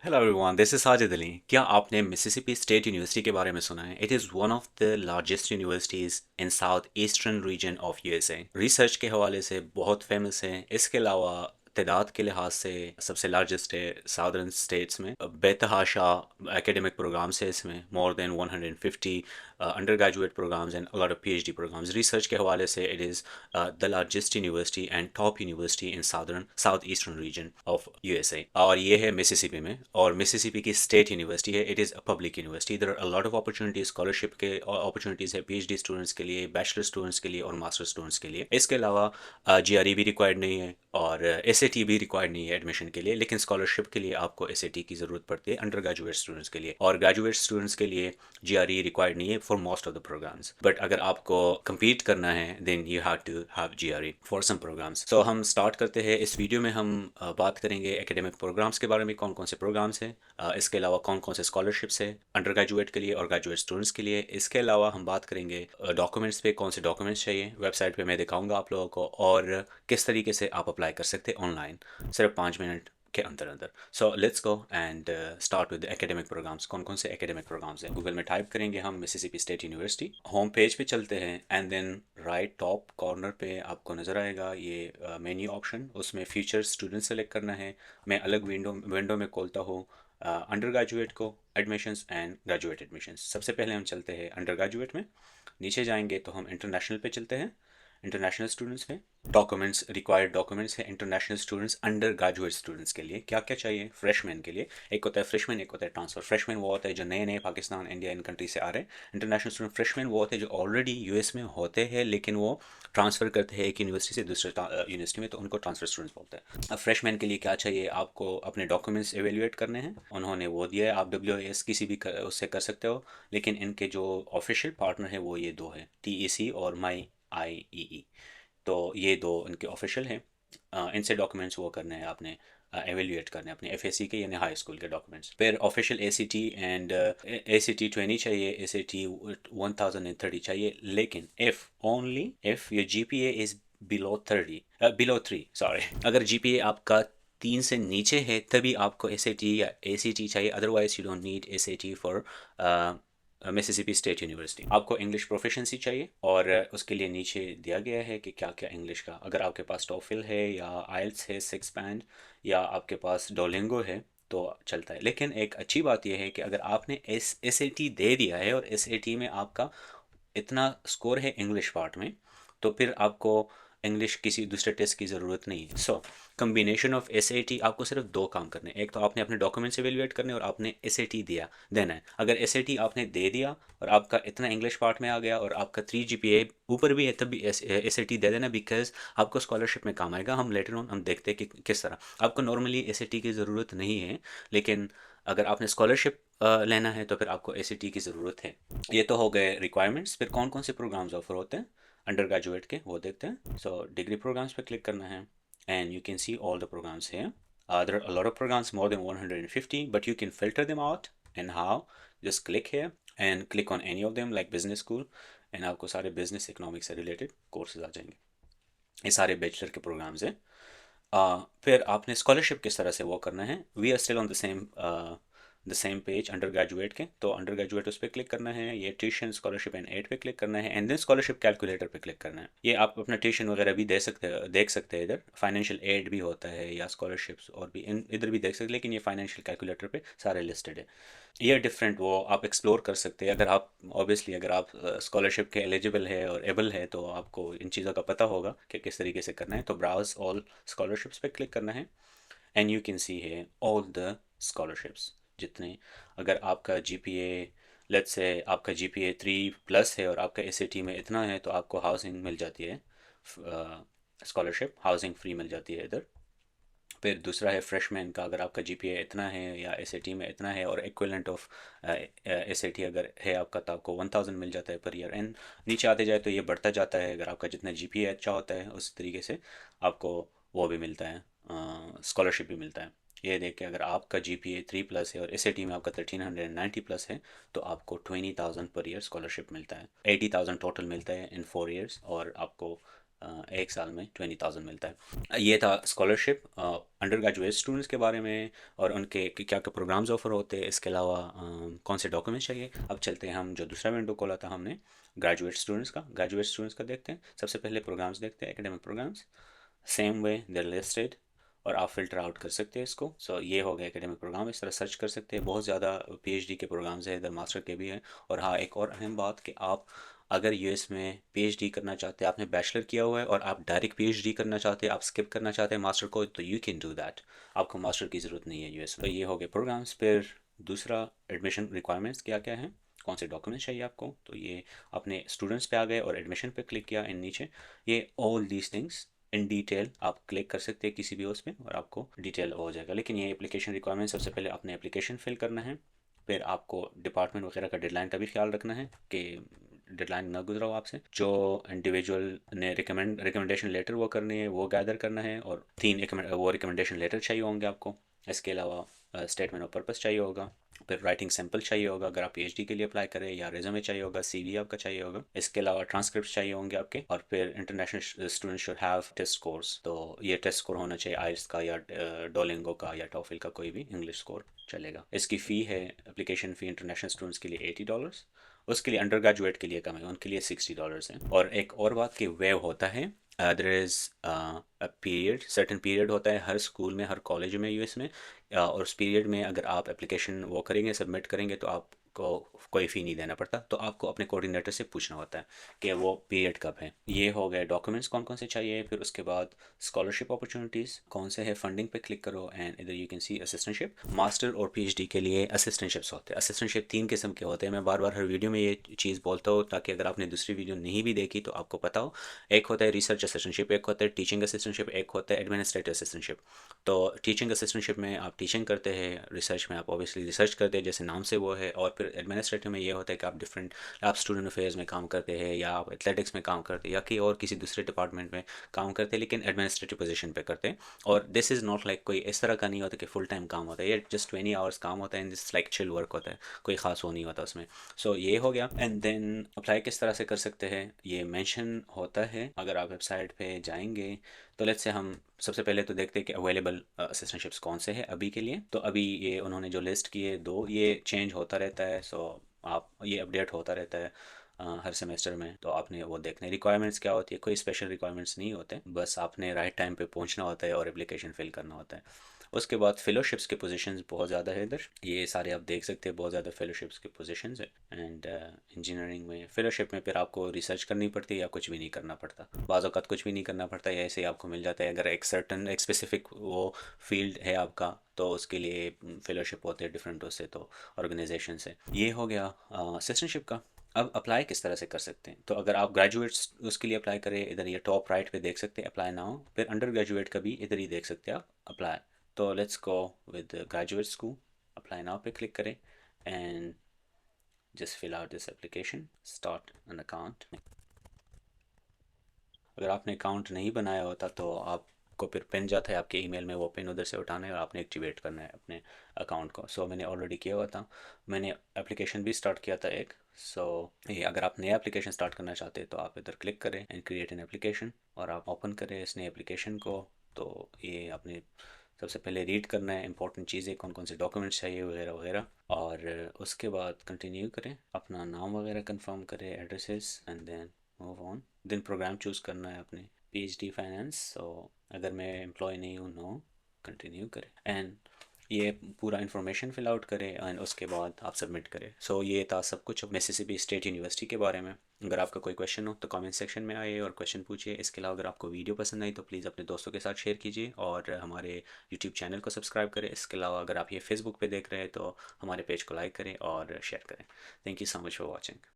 Hello everyone, this is Sajid Ali. क्या आपने Mississippi State university के बारे में सुना है? It is one of the largest universities in south eastern region of USA. Research के हवाले से बहुत फेमस है। इसके अलावा तादाद के लिहाज से सबसे लार्जेस्ट है साउदर्न स्टेट्स में। बेतहाशा एकेडमिक प्रोग्राम्स है इसमें, more than 150 undergraduate programmes and a lot of PhD programmes. Research के हवाले से it is the largest university and top university in south eastern region of USA. और ये है मिसिसिपी में, और मिसिसिपी की स्टेट यूनिवर्सिटी है। It is a public university. There are a lot of opportunities, scholarship के अपॉर्चुनिटीज़ है PhD students के लिए, बैचलर स्टूडेंट्स के लिए और मास्टर स्टूडेंट्स के लिए। इसके अलावा जीआरई भी रिक्वायर्ड नहीं है और एसएटी भी रिक्वायर्ड नहीं है एडमिशन के लिए, लेकिन स्कॉलरशिप के लिए आपको एसएटी की ज़रूरत पड़ती है अंडर ग्रेजुएट स्टूडेंट्स के लिए, और ग्रेजुएट स्टूडेंट्स के लिए जीआरई रिक्वायर्ड नहीं है for most of the programmes. But अगर आपको compete करना है then you have to have GRE for some programmes. So हम स्टार्ट करते हैं। इस वीडियो में हम बात करेंगे एकेडमिक प्रोग्राम्स के बारे में, कौन कौन से प्रोग्राम्स हैं, इसके अलावा कौन कौन से स्कॉलरशिप्स है अंडर ग्रेजुएट के लिए और ग्रेजुएट स्टूडेंट्स के लिए। इसके अलावा हम बात करेंगे डॉक्यूमेंट्स पे, कौन से डॉक्यूमेंट्स चाहिए, वेबसाइट पे मैं दिखाऊंगा आप लोगों को, और किस तरीके से आप अप्लाई कर सकते हैं ऑनलाइन सिर्फ 5 मिनट के अंदर अंदर। So let's go and start with academic programmes. कौन कौन से एकेडमिक प्रोग्राम्स हैं? गूगल में टाइप करेंगे हम Mississippi State University, home page पे चलते हैं and then right top corner पे आपको नज़र आएगा ये मेन्यू ऑप्शन। उसमें फीचर स्टूडेंट सेलेक्ट करना है। मैं अलग विंडो में खोलता हूँ अंडर ग्रेजुएट को, एडमिशन्स एंड ग्रेजुएट एडमिशन्स। सबसे पहले हम चलते हैं अंडर ग्रेजुएट में। नीचे जाएंगे तो हम इंटरनेशनल पे चलते हैं। इंटरनेशनल स्टूडेंट्स में डॉक्यूमेंट्स, रिक्वायर्ड डॉक्यूमेंट्स है international students under graduate students के लिए। क्या क्या चाहिए फ्रेशमैन के लिए? एक होता है फ्रेशमैन, एक होता है ट्रांसफर। फ्रेशमैन वो होता है जो नए नए पाकिस्तान, इंडिया, इन कंट्री से आ रहे हैं। इंटरनेशनल स्टूडेंट फ्रेशमैन वो होते हैं जो ऑलरेडी यूएस में होते हैं लेकिन वो ट्रांसफ़र करते हैं एक यूनिवर्सिटी से दूसरे यूनिवर्सिटी में, तो उनको ट्रांसफर स्टूडेंट्स बोलते हैं। अब फ्रेशमैन के लिए क्या चाहिए? आपको अपने डॉक्यूमेंट्स एवेल्यूएट करने हैं, उन्होंने वो दिया है। आप डब्ल्यू किसी भी उससे कर सकते हो, लेकिन इनके जो ऑफिशियल पार्टनर है वो ये दो है, टीईसी और माई IEE। तो ये दो इनके ऑफिशियल हैं। इनसे डॉक्यूमेंट्स वो करने हैं आपने, एवेल्यूएट करने हैं अपने एफएससी के यानी हाई स्कूल के डॉक्यूमेंट्स। फिर ऑफिशियल एसीटी एंड एसीटी 20 चाहिए, एसीटी 1030 चाहिए, लेकिन if only if your GPA is below 3 sorry. अगर जीपीए आपका 3 से नीचे है तभी आपको एसएटी या एसीटी चाहिए, otherwise you don't need SAT for Mississippi State university. आपको इंग्लिश प्रोफिशेंसी चाहिए और उसके लिए नीचे दिया गया है कि क्या क्या इंग्लिश का, अगर आपके पास टॉफिल है या आइल्स है 6 बैंड या आपके पास डोलिंगो है तो चलता है। लेकिन एक अच्छी बात यह है कि अगर आपने एसएटी दे दिया है और एसएटी में आपका इतना स्कोर है इंग्लिश पार्ट में, तो फिर आपको इंग्लिश किसी दूसरे टेस्ट की ज़रूरत नहीं है। सो कम्बिनेशन ऑफ एसएटी, आपको सिर्फ दो काम करने हैं। एक तो आपने अपने डॉक्यूमेंट्स एवेल्यूएट करने और आपने एसएटी देना है। अगर एसएटी आपने दे दिया और आपका इतना इंग्लिश पार्ट में आ गया और आपका 3 GPA ऊपर भी है तब भी एसएटी दे देना, बिकॉज आपको स्कॉलरशिप में काम आएगा। हम लेटर ऑन हम देखते हैं कि किस तरह। आपको नॉर्मली एसएटी की ज़रूरत नहीं है, लेकिन अगर आपने स्कॉलरशिप लेना है तो फिर आपको एसएटी की ज़रूरत है। ये तो हो गए रिक्वायरमेंट्स। फिर कौन कौन से प्रोग्राम्स ऑफर होते हैं अंडर ग्रेजुएट के वो देखते हैं। सो डिग्री प्रोग्राम्स पे क्लिक करना है and you can see all the programmes here. There are a lot of programs, more than 150, but you can filter them out. And how? Just click here and click on any of them like business school, and आपको सारे business economics से related courses आ जाएंगे। ये सारे bachelor के programmes हैं। फिर आपने स्कॉलरशिप किस तरह से वो करना है? We are still on the same page undergraduate के। तो अंडर ग्रेजुएट उस पर क्लिक करना है, ये ट्यूशन स्कॉलरशिप एंड एड पे क्लिक करना है एंड देन स्कॉलरशिप कैलकुलेटर पे क्लिक करना है। ये आप अपना ट्यूशन वगैरह भी देख सकते हैं इधर। फाइनेंशियल एड भी होता है या स्कॉलरशिप्स और भी इधर भी देख सकते हैं, लेकिन ये फाइनेंशियल कैलकुलेटर पे सारे लिस्टेड है। ये डिफरेंट वो आप एक्सप्लोर कर सकते हैं। अगर आप ऑब्वियसली अगर आप स्कॉलरशिप के एलिजिबल है और एबल है तो आपको इन चीज़ों का पता होगा कि किस तरीके से करना है। तो ब्राउज ऑल स्कॉलरशिप्स पे क्लिक करना है एंड यू कैन सी है ऑल द स्कॉलरशिप्स जितने। अगर आपका जीपीए, लेट्स से आपका जीपीए 3+ है और आपका एसएटी में इतना है तो आपको हाउसिंग मिल जाती है, स्कॉलरशिप हाउसिंग फ्री मिल जाती है इधर। फिर दूसरा है फ्रेशमैन का, अगर आपका जीपीए इतना है या एसएटी में इतना है और इक्विवेलेंट ऑफ एसएटी अगर है आपका तो आपको 1000 मिल जाता है पर ईयर। एंड नीचे आते जाए तो ये बढ़ता जाता है, अगर आपका जितना जीपीए अच्छा होता है उस तरीके से आपको वो भी मिलता है, स्कॉलरशिप भी मिलता है। ये देख के अगर आपका जीपीए 3+ है और एसएटी में आपका 1390+ है तो आपको 20,000 पर ईयर स्कॉलरशिप मिलता है। 80,000 टोटल मिलता है इन 4 ईयर्स और आपको एक साल में 20,000 मिलता है। ये था स्कॉलरशिप अंडर ग्रेजुएट स्टूडेंट्स के बारे में और उनके क्या क्या प्रोग्राम्स ऑफर होते हैं, इसके अलावा कौन से डॉक्यूमेंट्स चाहिए। अब चलते हैं, हम जो दूसरा विंडो खोला था हमने ग्रेजुएट स्टूडेंट्स का देखते हैं। सबसे पहले प्रोग्राम्स देखते हैं, एकेडमिक प्रोग्राम्स। सेम वे देर लिस्टेड और आप फ़िल्टर आउट कर सकते हैं इसको। ये हो गया एकेडमिक प्रोग्राम, इस तरह सर्च कर सकते हैं। बहुत ज़्यादा पीएचडी के प्रोग्राम्स हैं इधर, मास्टर के भी हैं। और हाँ, एक और अहम बात कि आप अगर यूएस में पीएचडी करना चाहते हैं, आपने बैचलर किया हुआ है और आप डायरेक्ट पीएचडी करना चाहते हैं, आप स्किप करना चाहते हैं मास्टर को, तो यू कैन डू दैट। आपको मास्टर की ज़रूरत नहीं है यूएस में। तो ये हो गए प्रोग्राम्स। फिर दूसरा, एडमिशन रिक्वायरमेंट्स क्या क्या हैं, कौन से डॉक्यूमेंट्स चाहिए आपको। तो ये अपने स्टूडेंट्स पे आ गए और एडमिशन पे क्लिक किया इन नीचे। ये all these things in detail आप क्लिक कर सकते हैं किसी भी उसमें और आपको डिटेल हो जाएगा। लेकिन ये एप्लीकेशन रिक्वायरमेंट, सबसे पहले अपने एप्लीकेशन फिल करना है। फिर आपको डिपार्टमेंट वगैरह का डेडलाइन का भी ख्याल रखना है कि डेडलाइन ना गुजरा हो आपसे। जो इंडिविजुअल ने रिकमेंडेशन लेटर वो करनी है वो गैदर करना है, और 3 वो रिकमेंडेशन लेटर चाहिए होंगे आपको। इसके अलावा स्टेटमेंट ऑफ पर्पस चाहिए होगा। फिर राइटिंग सैम्पल चाहिए होगा अगर आप पीएचडी के लिए अप्लाई करें, या रेज्यूमे चाहिए होगा, सीवी आपका चाहिए होगा। इसके अलावा ट्रांसक्रिप्ट चाहिए होंगे आपके। और फिर international student should have test scores, तो ये टेस्ट स्कोर होना चाहिए आइल्स का या डोलिंगो का या टॉफिल का, कोई भी इंग्लिश स्कोर चलेगा। इसकी फ़ी है, एप्लीकेशन फ़ी इंटरनेशनल स्टूडेंट्स के लिए $80, उसके लिए अंडर ग्रेजुएट के लिए कम है, उनके लिए $60 है। और एक और बात कि वेव होता है, there is a period, certain period होता है हर स्कूल में, हर कॉलेज में यूएस में। और उस पीरियड में अगर आप एप्लीकेशन वो करेंगे, सबमिट करेंगे, तो आपको कोई फ़ी नहीं देना पड़ता। तो आपको अपने कोऑर्डिनेटर से पूछना होता है कि वो पीरियड कब है। ये हो गए डॉक्यूमेंट्स कौन कौन से चाहिए। फिर उसके बाद स्कॉलरशिप अपॉर्चुनिटीज़ कौन से है, फंडिंग पे क्लिक करो एंड इधर you can C assistantship. Master और पीएचडी के लिए असिस्टेंटशिप्स होते हैं। असिस्टेंटशिप 3 किस्म के होते हैं, मैं बार बार हर वीडियो में ये चीज़ बोलता हूँ ताकि अगर आपने दूसरी वीडियो नहीं भी देखी तो आपको पता हो। एक होता है रिसर्च असिस्टेंटशिप, एक होता है टीचिंग असिस्टेंटशिप, एक होता है एडमिनिस्ट्रेटिव असिस्टेंटशिप। तो टीचिंग असिस्टेंटशिप में आप टीचिंग करते हैं, रिसर्च में आप ऑब्वियसली रिसर्च करते हैं जैसे नाम से वो है। और फिर एडमिनिस्ट्रेटिव में ये होता है कि आप स्टूडेंट अफेयर्स में काम करते हैं, या आप एथलेटिक्स में काम करते हैं, या कि और किसी दूसरे डिपार्टमेंट में काम करते हैं, लेकिन एडमिनिस्ट्रेटिव पोजीशन पे करते हैं। और दिस इज़ नॉट लाइक कोई इस तरह का नहीं होता कि फुल टाइम काम होता है, ये जस्ट 20 आवर्स काम होता है and this like chill work होता है, कोई ख़ास वो नहीं होता उसमें। ये हो गया। एंड देन अप्लाई किस तरह से कर सकते हैं ये मेंशन होता है अगर आप वेबसाइट पे जाएंगे। तो लेट्स से हम सबसे पहले तो देखते हैं कि अवेलेबल असिस्टेंटशिप्स कौन से हैं अभी के लिए। तो अभी ये उन्होंने जो लिस्ट की है 2, ये चेंज होता रहता है। आप ये अपडेट होता रहता है हर सेमेस्टर में। तो आपने वो देखने रिक्वायरमेंट्स क्या होती है, कोई स्पेशल रिक्वायरमेंट्स नहीं होते, बस आपने राइट टाइम पे पहुंचना होता है और एप्लीकेशन फिल करना होता है। उसके बाद फेलोशिप्स के पोजीशंस बहुत ज़्यादा है इधर, ये सारे आप देख सकते हैं, बहुत ज़्यादा फेलोशिप्स के पोजीशंस है। एंड इंजीनियरिंग में फेलोशिप में फिर आपको रिसर्च करनी पड़ती है या कुछ भी नहीं करना पड़ता, बाज़ औक़ात कुछ भी नहीं करना पड़ता, या ऐसे ही आपको मिल जाता है। अगर एक स्पेसिफिक वो फील्ड है आपका तो उसके लिए फेलोशिप होते हैं डिफरेंट उससे, तो ऑर्गेनाइजेशन से। ये हो गया असिस्टेंटशिप का। अब अप्लाई किस तरह से कर सकते हैं, तो अगर आप ग्रेजुएट्स उसके लिए अप्लाई करें, इधर ये टॉप राइट पे देख सकते हैं अप्लाई नाउ। फिर अंडर ग्रेजुएट का भी इधर ही देख सकते हैं आप अप्लाई। तो let's go with graduate school, apply now पे क्लिक करें and just fill out this application, start an account. अगर आपने अकाउंट नहीं बनाया होता तो आपको फिर पिन जाता है आपके ईमेल में, वो पिन उधर से उठाना है और आपने एक्टिवेट करना है अपने अकाउंट को। मैंने ऑलरेडी किया हुआ था, मैंने एप्लीकेशन भी स्टार्ट किया था एक। ये अगर आप नया एप्लीकेशन स्टार्ट करना चाहते हैं तो आप इधर क्लिक करें एंड क्रिएट एन एप्लीकेशन, और आप ओपन करें इस नए एप्लीकेशन को। तो ये आपने सबसे पहले रीड करना है इंपॉर्टेंट चीज़ें, कौन कौन से डॉक्यूमेंट्स चाहिए वगैरह वगैरह। और उसके बाद कंटिन्यू करें, अपना नाम वगैरह कंफर्म करें, addresses, and then move on. Then programme choose करना है अपने पीएचडी फाइनेंस। अगर मैं एम्प्लॉय नहीं हूँ, नो, कंटिन्यू करें एंड ये पूरा इन्फॉर्मेशन फिल आउट करें एंड उसके बाद आप सबमिट करें। ये था सब कुछ मिसिसिपी स्टेट यूनिवर्सिटी के बारे में। अगर आपका कोई क्वेश्चन हो तो कमेंट सेक्शन में आइए और क्वेश्चन पूछिए। इसके अलावा अगर आपको वीडियो पसंद आई तो प्लीज़ अपने दोस्तों के साथ शेयर कीजिए और हमारे यूट्यूब चैनल को सब्सक्राइब करें। इसके अलावा अगर आप ये फेसबुक पे देख रहे हैं तो हमारे पेज को लाइक करें और शेयर करें। Thank you so much for watching.